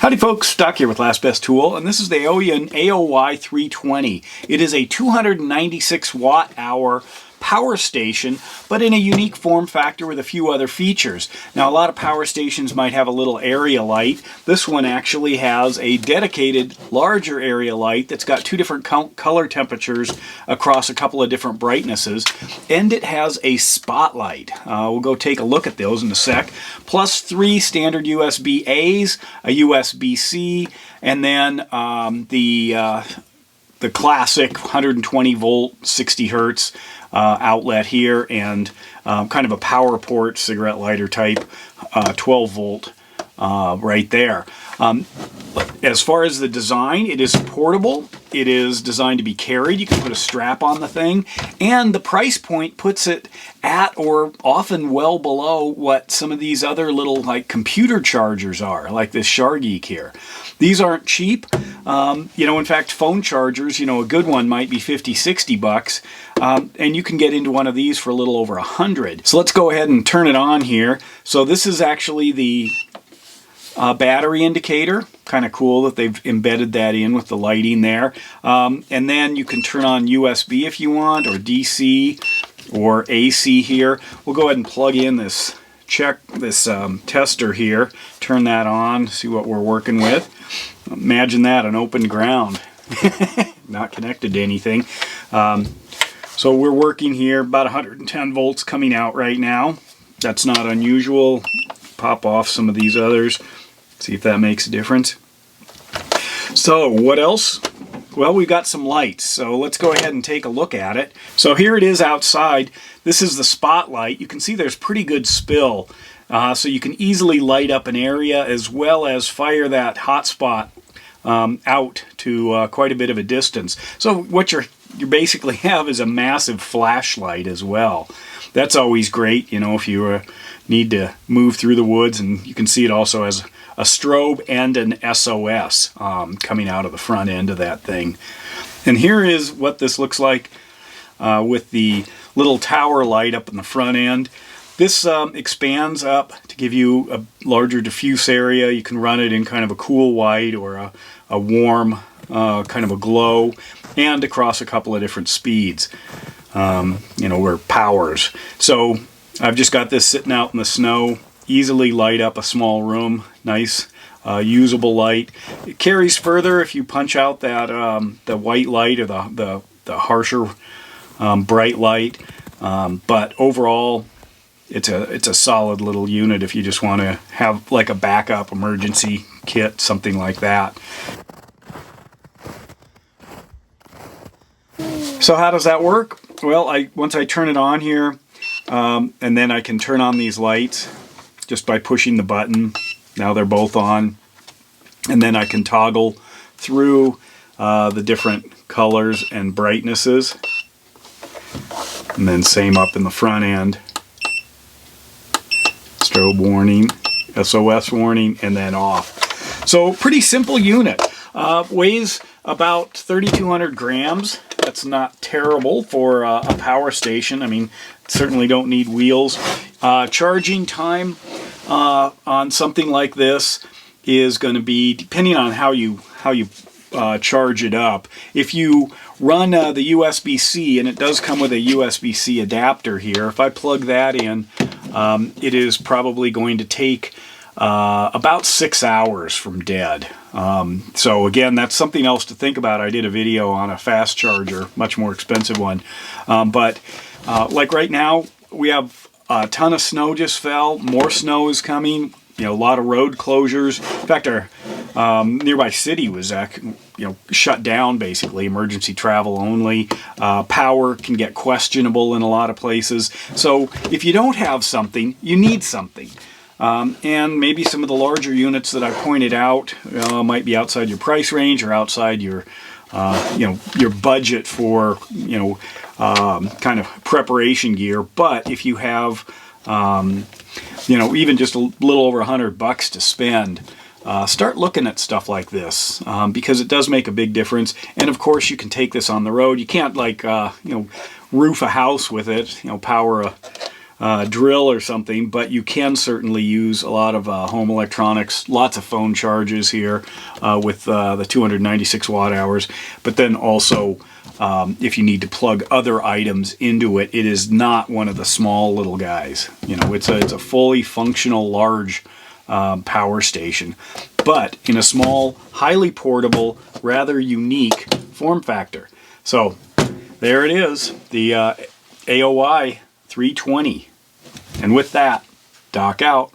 Howdy folks, Stock here with Last Best Tool, and this is the Aaoyun AOY 320. It is a 296 watt hour power station, but in a unique form factor with a few other features. Now, a lot of power stations might have a little area light. This one actually has a dedicated larger area light that's got two different color temperatures across a couple of different brightnesses, and it has a spotlight. We'll go take a look at those in a sec. Plus 3 standard USB-A's, a USB-C, and then the classic 120 volt, 60 hertz outlet here, and kind of a power port, cigarette lighter type, 12 volt right there. As far as the design, it is portable. It is designed to be carried. You can put a strap on the thing, and the price point puts it at or often well below what some of these other little like computer chargers are, like this Shargeek here. These aren't cheap. In fact, phone chargers, a good one might be 50, 60 bucks, and you can get into one of these for a little over 100. So let's go ahead and turn it on here. So this is actually the battery indicator. Kind of cool that they've embedded that in with the lighting there. And then you can turn on USB if you want, or DC, or AC here. We'll go ahead and plug in this tester here, turn that on, see what we're working with. Imagine that on open ground, not connected to anything. So we're working here, about 110 volts coming out right now. That's not unusual. Pop off some of these others, see if that makes a difference. So what else? Well, we've got some lights, so let's go ahead and take a look at it. So here it is outside. This is the spotlight. You can see there's pretty good spill, so you can easily light up an area as well as fire that hotspot out to quite a bit of a distance. So what you basically have is a massive flashlight as well. That's always great, if you need to move through the woods, and you can see it also has a strobe and an SOS coming out of the front end of that thing. And here is what this looks like with the little tower light up in the front end. This expands up to give you a larger diffuse area. You can run it in kind of a cool white or a warm kind of a glow, and across a couple of different speeds, or powers. So I've just got this sitting out in the snow, easily light up a small room. Nice usable light. It carries further if you punch out that the white light or the harsher bright light, but overall it's a solid little unit if you just want to have like a backup emergency kit, something like that. So how does that work? Well, once I turn it on here, and then I can turn on these lights just by pushing the button. Now they're both on, and then I can toggle through the different colors and brightnesses, and then same up in the front end. Strobe warning, SOS warning, and then off. So pretty simple unit. Weighs about 3,200 grams. That's not terrible for a power station. I mean, certainly don't need wheels. Charging time on something like this is going to be, depending on how you charge it up. If you run the USB-C, and it does come with a USB-C adapter here, if I plug that in, it is probably going to take about 6 hours from dead. So again, that's something else to think about. I did a video on a fast charger, much more expensive one. But like right now, we have a ton of snow just fell. More snow is coming. A lot of road closures. In fact, our nearby city was shut down, basically, emergency travel only. Power can get questionable in a lot of places. So if you don't have something, you need something. And maybe some of the larger units that I pointed out might be outside your price range or outside your budget for kind of preparation gear. But if you have even just a little over $100 to spend, start looking at stuff like this, because it does make a big difference. And of course, you can take this on the road. You can't roof a house with it, power drill or something, but you can certainly use a lot of home electronics, lots of phone charges here with the 296 watt hours, but then also if you need to plug other items into it, it is not one of the small little guys. You know, it's a fully functional large power station, but in a small, highly portable, rather unique form factor. So there it is, the AOY 320. And with that, Doc out.